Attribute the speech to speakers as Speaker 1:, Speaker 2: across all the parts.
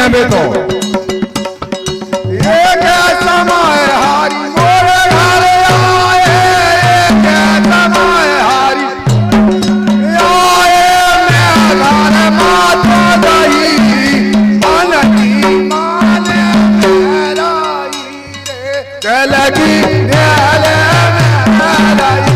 Speaker 1: है बे तो ये क्या समय हारी मोर घर आए, क्या समय हारी आए मैं घर माता दही मन की माने मेराई रे चलगी न्याले मेराई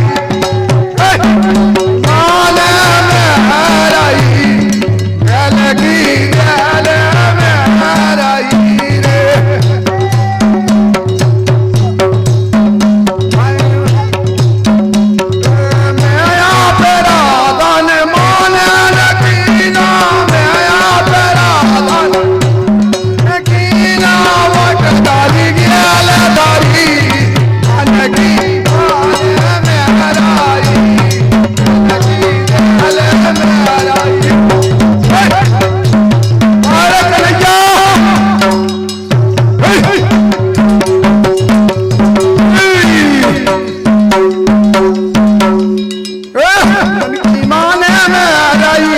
Speaker 1: माने मेराई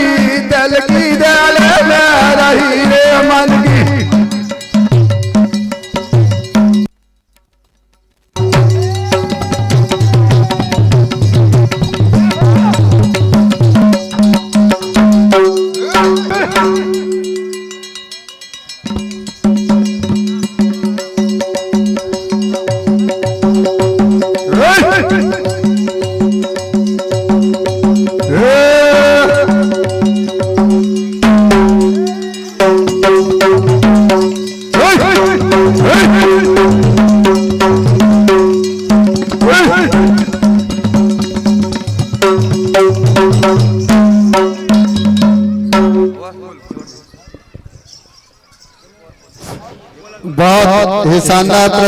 Speaker 1: चलगी न्याले मेराई रे
Speaker 2: बहुत ही शानदार